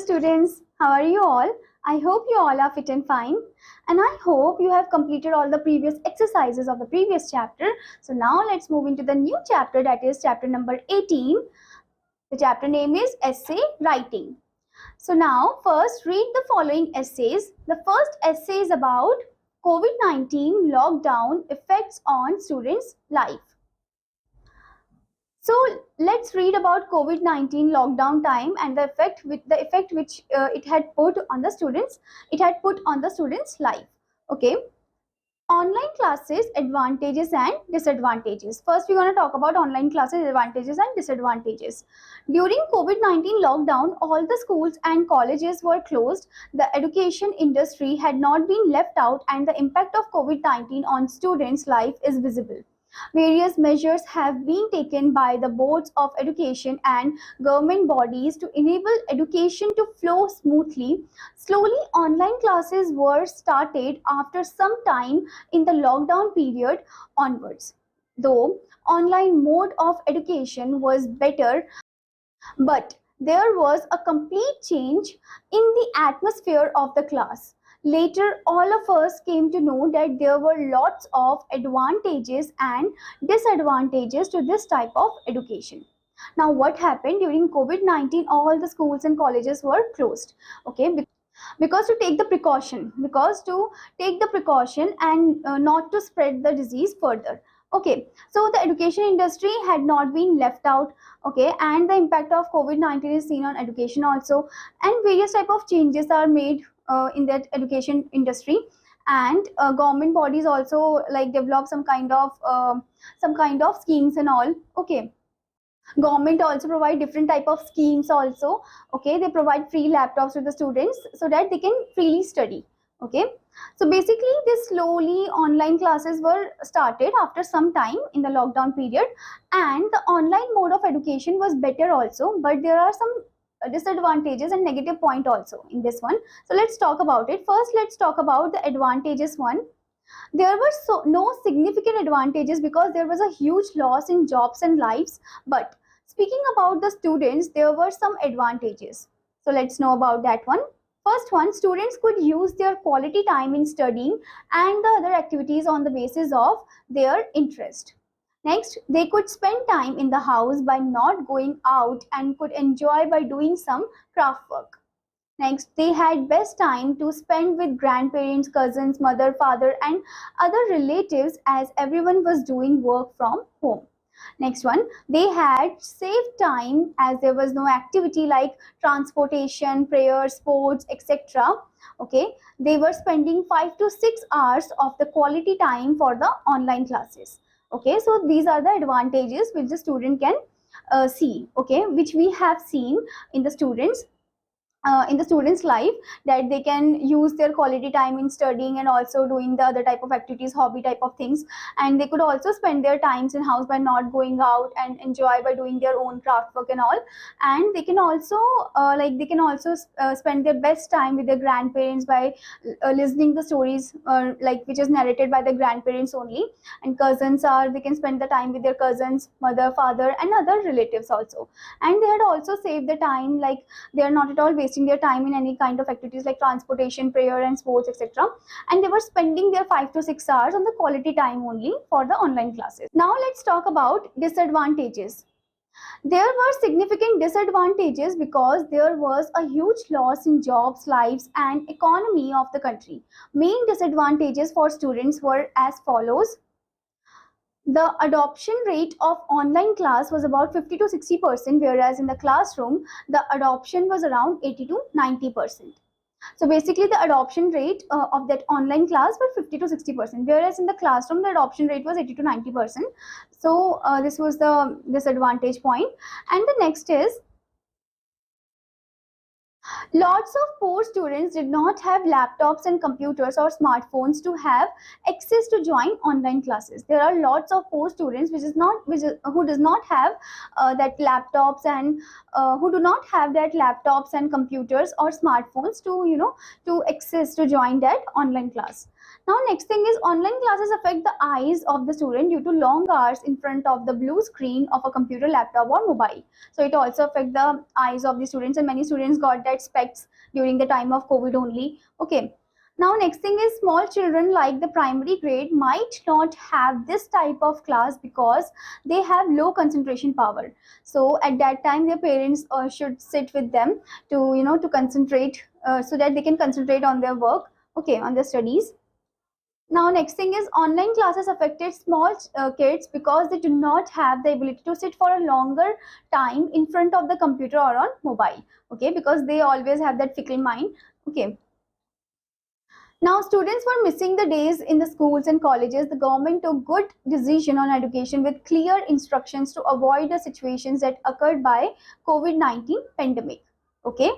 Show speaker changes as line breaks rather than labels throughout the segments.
students, how are you all? I hope you all are fit and fine, and I hope you have completed all the previous exercises of the previous chapter. So now let's move into the new chapter, that is chapter number 18. The chapter name is Essay Writing. So now first read the following essays. The first essay is about COVID-19 lockdown effects on students' life. So let's read about COVID-19 lockdown time and the effect which it had put on the students. It had put on the students' life. Okay. Online classes, advantages and disadvantages. First, we're going to talk about online classes, advantages and disadvantages. During COVID-19 lockdown, all the schools and colleges were closed. The education industry had not been left out, and the impact of COVID-19 on students' life is visible. Various measures have been taken by the boards of education and government bodies to enable education to flow smoothly. Slowly, online classes were started after some time in the lockdown period onwards. Though online mode of education was better, but there was a complete change in the atmosphere of the class. Later, all of us came to know that there were lots of advantages and disadvantages to this type of education. Now, what happened during COVID-19? All the schools and colleges were closed. Okay, because to take the precaution and not to spread the disease further. Okay, so the education industry had not been left out. Okay, and the impact of COVID-19 is seen on education also, and various type of changes are made in that education industry, and government bodies also like develop some kind of schemes and all. Okay, government also provide different type of schemes also. Okay, they provide free laptops to the students so that they can freely study. Okay, so basically this slowly online classes were started after some time in the lockdown period, and the online mode of education was better also, but there are some disadvantages and negative point also in this one. So let's talk about it. First, let's talk about the advantages one. There were no significant advantages because there was a huge loss in jobs and lives. But speaking about the students, there were some advantages. So let's know about that one. First one, students could use their quality time in studying and the other activities on the basis of their interest. Next, they could spend time in the house by not going out and could enjoy by doing some craft work. Next, they had best time to spend with grandparents, cousins, mother, father, and other relatives as everyone was doing work from home. Next one, they had saved time as there was no activity like transportation, prayer, sports, etc. Okay, they were spending 5 to 6 hours of the quality time for the online classes. Okay, so these are the advantages which the student can see. Okay, which we have seen in the students in the students life, that they can use their quality time in studying and also doing the other type of activities, hobby type of things, and they could also spend their times in house by not going out and enjoy by doing their own craft work and all. And they can also spend their best time with their grandparents by listening the stories like which is narrated by the grandparents only. And cousins are, they can spend the time with their cousins, mother, father, and other relatives also. And they had also saved the time, like they are not at all wasting their time in any kind of activities like transportation, prayer, and sports, etc. And they were spending their 5 to 6 hours on the quality time only for the online classes. Now let's talk about disadvantages. There were significant disadvantages because there was a huge loss in jobs, lives, and economy of the country. Main disadvantages for students were as follows. The adoption rate of online class was about 50 to 60%, whereas in the classroom, the adoption was around 80 to 90%. So basically the adoption rate of that online class was 50 to 60%, whereas in the classroom, the adoption rate was 80 to 90%. So this was the disadvantage point. And the next is, lots of poor students did not have laptops and computers or smartphones to have access to join online classes. There are lots of poor students who does not have that laptops and who do not have that laptops and computers or smartphones to to access to join that online class. Now next thing is online classes affect the eyes of the student due to long hours in front of the blue screen of a computer, laptop or mobile. So it also affect the eyes of the students, and many students got that specs during the time of COVID only. Okay. Now next thing is small children like the primary grade might not have this type of class because they have low concentration power. So at that time their parents should sit with them to to concentrate, so that they can concentrate on their work, okay, on their studies. Now next thing is online classes affected small kids because they do not have the ability to sit for a longer time in front of the computer or on mobile, okay, because they always have that fickle mind, okay. Now students were missing the days in the schools and colleges. The government took good decision on education with clear instructions to avoid the situations that occurred by COVID-19 pandemic, okay.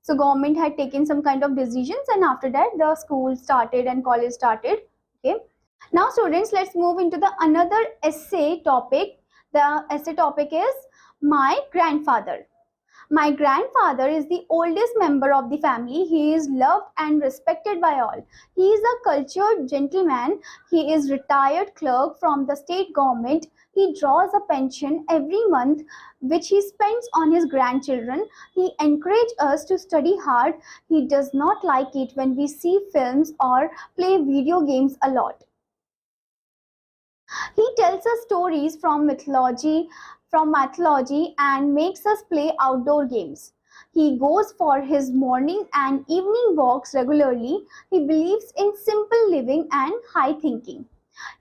So government had taken some kind of decisions, and after that the school started and college started, okay. Now students, let's move into the another essay topic. The essay topic is my grandfather. My grandfather is the oldest member of the family. He is loved and respected by all. He is a cultured gentleman. He is retired clerk from the state government. He draws a pension every month which he spends on his grandchildren. He encourages us to study hard. He does not like it when we see films or play video games a lot. He tells us stories from mythology and makes us play outdoor games. He goes for his morning and evening walks regularly. He believes in simple living and high thinking.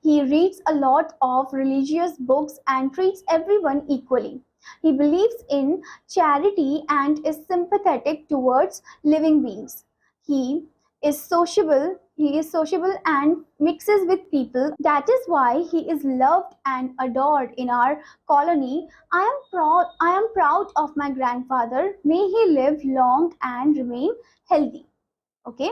He reads a lot of religious books and treats everyone equally. He believes in charity and is sympathetic towards living beings. He he is sociable and mixes with people. That is why he is loved and adored in our colony. I am proud of my grandfather. May he live long and remain healthy. Okay.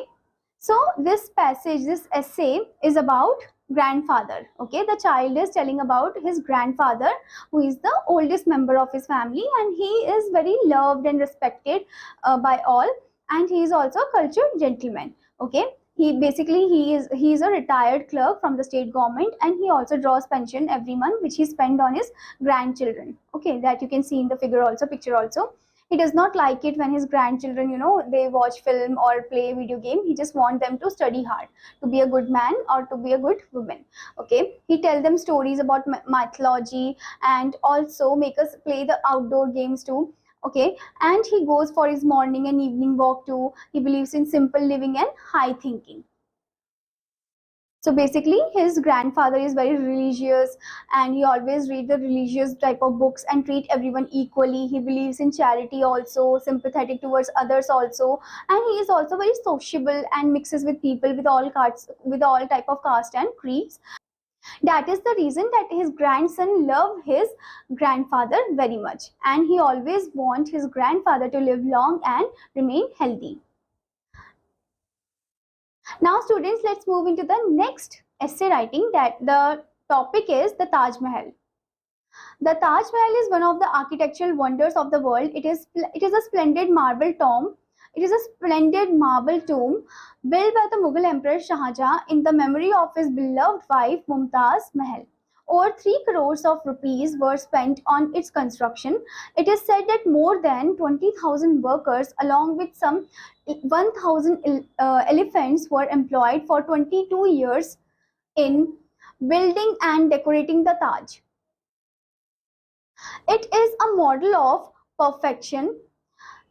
So this passage, this essay is about grandfather. Okay, the child is telling about his grandfather, who is the oldest member of his family, and he is very loved and respected by all, and he is also a cultured gentleman. Okay, he is a retired clerk from the state government, and he also draws pension every month which he spend on his grandchildren. Okay, that you can see in the picture also. He does not like it when his grandchildren, they watch film or play video game. He just want them to study hard, to be a good man or to be a good woman. Okay, he tell them stories about mythology and also make us play the outdoor games too. Okay, and he goes for his morning and evening walk too. He believes in simple living and high thinking. So basically his grandfather is very religious, and he always read the religious type of books and treat everyone equally. He believes in charity also, sympathetic towards others also, and he is also very sociable and mixes with people with all type of caste and creeds. That is the reason that his grandson love his grandfather very much, and he always want his grandfather to live long and remain healthy. Now students, let's move into the next essay writing. That the topic is the Taj Mahal. The Taj Mahal is one of the architectural wonders of the world. It is a splendid marble tomb. It is a splendid marble tomb built by the Mughal Emperor Shah Jahan in the memory of his beloved wife Mumtaz Mahal. Over 3 crores of rupees were spent on its construction. It is said that more than 20,000 workers, along with some 1,000 elephants, were employed for 22 years in building and decorating the Taj. It is a model of perfection.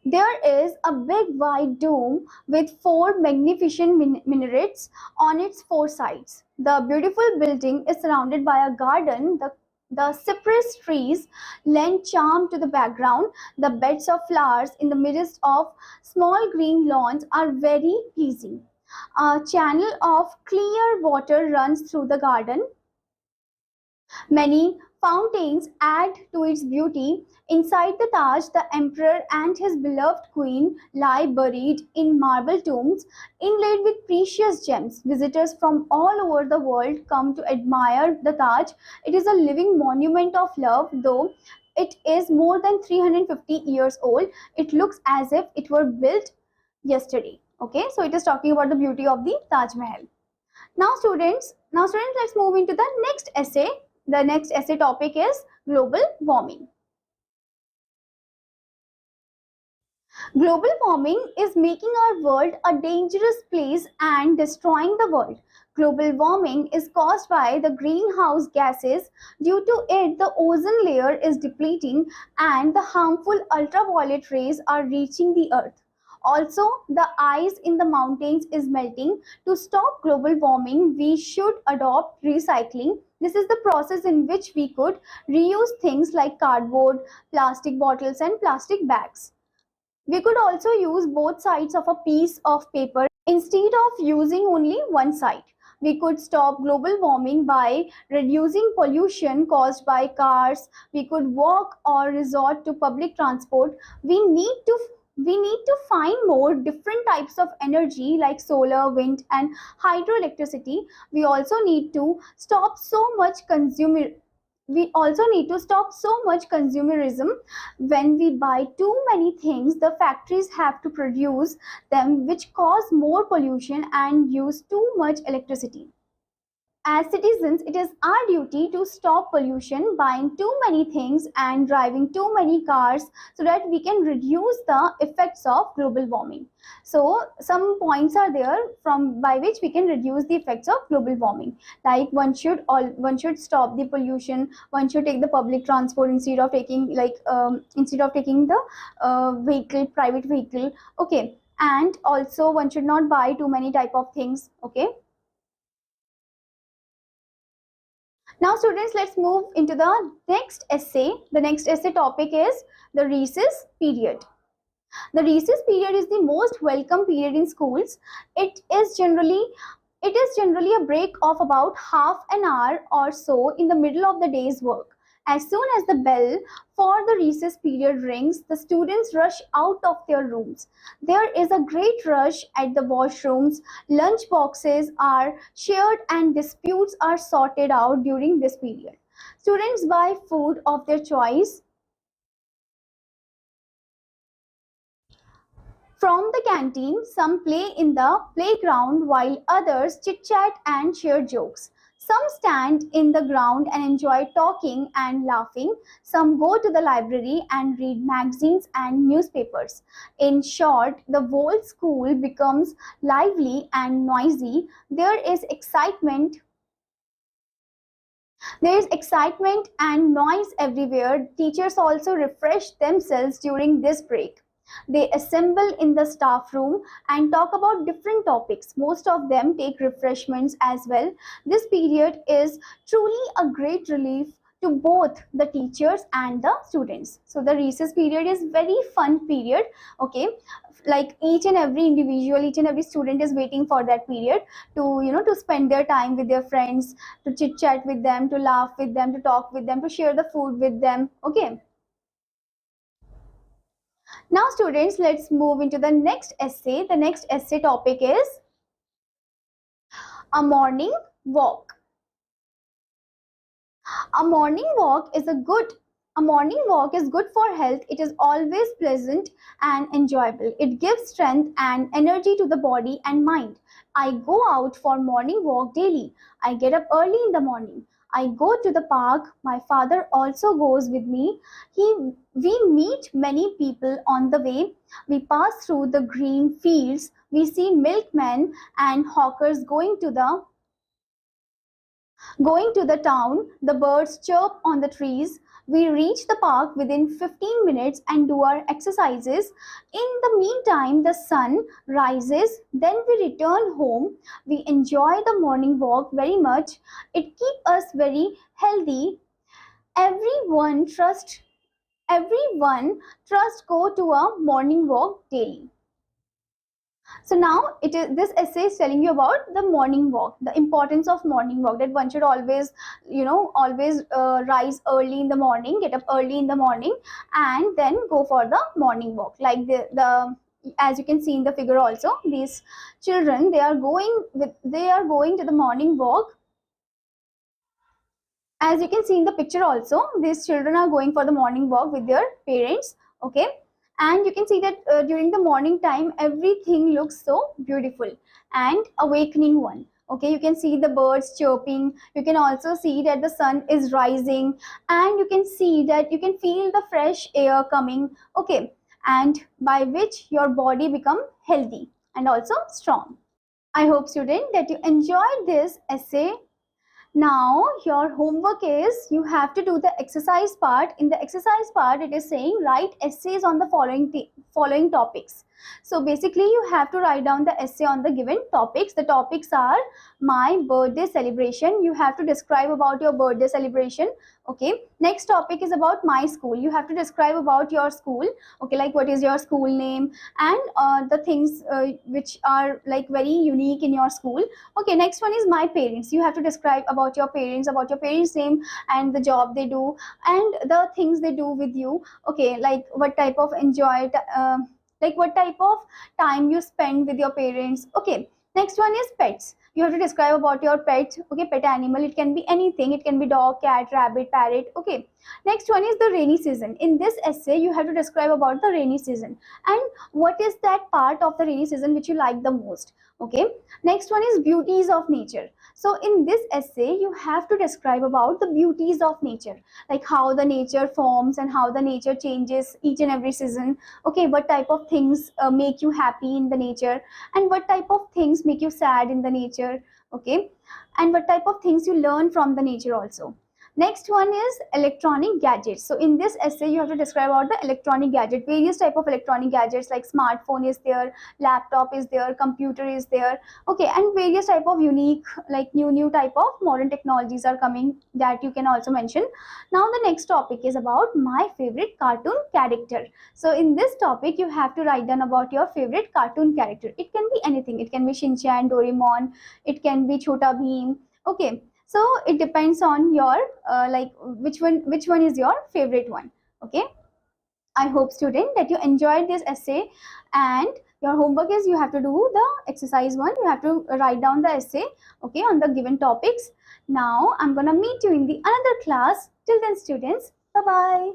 There is a big white dome with 4 magnificent minarets on its 4 sides. The beautiful building is surrounded by a garden. The cypress trees lend charm to the background. The beds of flowers in the midst of small green lawns are very pleasing. A channel of clear water runs through the garden. Many fountains add to its beauty. Inside the Taj, the emperor and his beloved queen lie buried in marble tombs inlaid with precious gems. Visitors from all over the world come to admire the Taj. It is a living monument of love, though it is more than 350 years old. It looks as if it were built yesterday. Okay, so it is talking about the beauty of the Taj Mahal. Now students, let's move into the next essay. The next essay topic is global warming. Global warming is making our world a dangerous place and destroying the world. Global warming is caused by the greenhouse gases. Due to it, the ozone layer is depleting and the harmful ultraviolet rays are reaching the earth. Also, the ice in the mountains is melting. To stop global warming, we should adopt recycling. This is the process in which we could reuse things like cardboard, plastic bottles, and plastic bags. We could also use both sides of a piece of paper instead of using only one side. We could stop global warming by reducing pollution caused by cars. We could walk or resort to public transport. We need to find more different types of energy like solar, wind, and hydroelectricity. We also need to stop so much consumer we also need to stop so much consumerism. When we buy too many things, the factories have to produce them, which cause more pollution and use too much electricity. As citizens, it is our duty to stop pollution, buying too many things and driving too many cars so that we can reduce the effects of global warming. So, some points are there from by which we can reduce the effects of global warming. Like one should stop the pollution. One should take the public transport instead of taking the private vehicle. Okay, and also one should not buy too many type of things. Okay. Now, students, let's move into the next essay. The next essay topic is the recess period. The recess period is the most welcome period in schools. It is generally a break of about half an hour or so in the middle of the day's work. As soon as the bell for the recess period rings, the students rush out of their rooms. There is a great rush at the washrooms, lunch boxes are shared, and disputes are sorted out during this period. Students buy food of their choice from the canteen. Some play in the playground while others chit chat and share jokes. Some stand in the ground and enjoy talking and laughing. Some go to the library and read magazines and newspapers. In short, the whole school becomes lively and noisy. There is excitement and noise everywhere. Teachers also refresh themselves during this break. They assemble in the staff room and talk about different topics. Most of them take refreshments as well. This period is truly a great relief to both the teachers and the students. So the recess period is very fun period. Okay, like each and every student is waiting for that period to spend their time with their friends, to chit chat with them, to laugh with them, to talk with them, to share the food with them. Okay. Now, students, let's move into the next essay. The next essay topic is a morning walk. A morning walk is good for health. It is always pleasant and enjoyable. It gives strength and energy to the body and mind. I go out for morning walk daily. I get up early in the morning. I go to the park. My father also goes with me. We meet many people on the way. We pass through the green fields. We see milkmen and hawkers going to the town. The birds chirp on the trees. We reach the park within 15 minutes and do our exercises. In the meantime, the sun rises. Then we return home. We enjoy the morning walk very much. It keeps us very healthy. Everyone trust go to a morning walk daily. So now this essay is telling you about the morning walk, the importance of morning walk, that one should always rise early in the morning, get up early in the morning, and then go for the morning walk. Like the as you can see in the figure also, these children, they are going to the morning walk. As you can see in the picture also, these children are going for the morning walk with their parents. Okay, and you can see that during the morning time everything looks so beautiful and awakening one. Okay, you can see the birds chirping, you can also see that the sun is rising, and you can see that you can feel the fresh air coming. Okay, and by which your body become healthy and also strong. I hope, student, that you enjoyed this essay. Now your homework is you have to do the exercise part. In the exercise part, it is saying write essays on the following topics. So basically, you have to write down the essay on the given topics. The topics are my birthday celebration. You have to describe about your birthday celebration. Okay. Next topic is about my school. You have to describe about your school. Okay, like what is your school name, and the things which are like very unique in your school. Okay, next one is my parents. You have to describe about your parents name and the job they do and the things they do with you. Okay, like what type of like what type of time you spend with your parents. Okay, next one is pets. You have to describe about your pet. Okay, pet animal, it can be anything, it can be dog, cat, rabbit, parrot. Okay, next one is the rainy season. In this essay you have to describe about the rainy season and what is that part of the rainy season which you like the most. Okay, next one is beauties of nature. So in this essay you have to describe about the beauties of nature, like how the nature forms and how the nature changes each and every season. Okay, what type of things make you happy in the nature, and what type of things make you sad in the nature. Okay, and what type of things you learn from the nature also. Next one is electronic gadgets. So in this essay you have to describe about the electronic gadget, various type of electronic gadgets, like smartphone is there, laptop is there, computer is there. Okay, and various type of unique, like new type of modern technologies are coming that you can also mention. Now the next topic is about my favorite cartoon character. So in this topic you have to write down about your favorite cartoon character. It can be anything, it can be Shinchan, Doraemon, it can be Chota Bheem. Okay, so it depends on your like which one is your favorite one. Okay, I hope, student, that you enjoyed this essay, and your homework is you have to do the exercise one. You have to write down the essay, okay, on the given topics. Now I'm gonna meet you in the another class. Till then, students, bye bye.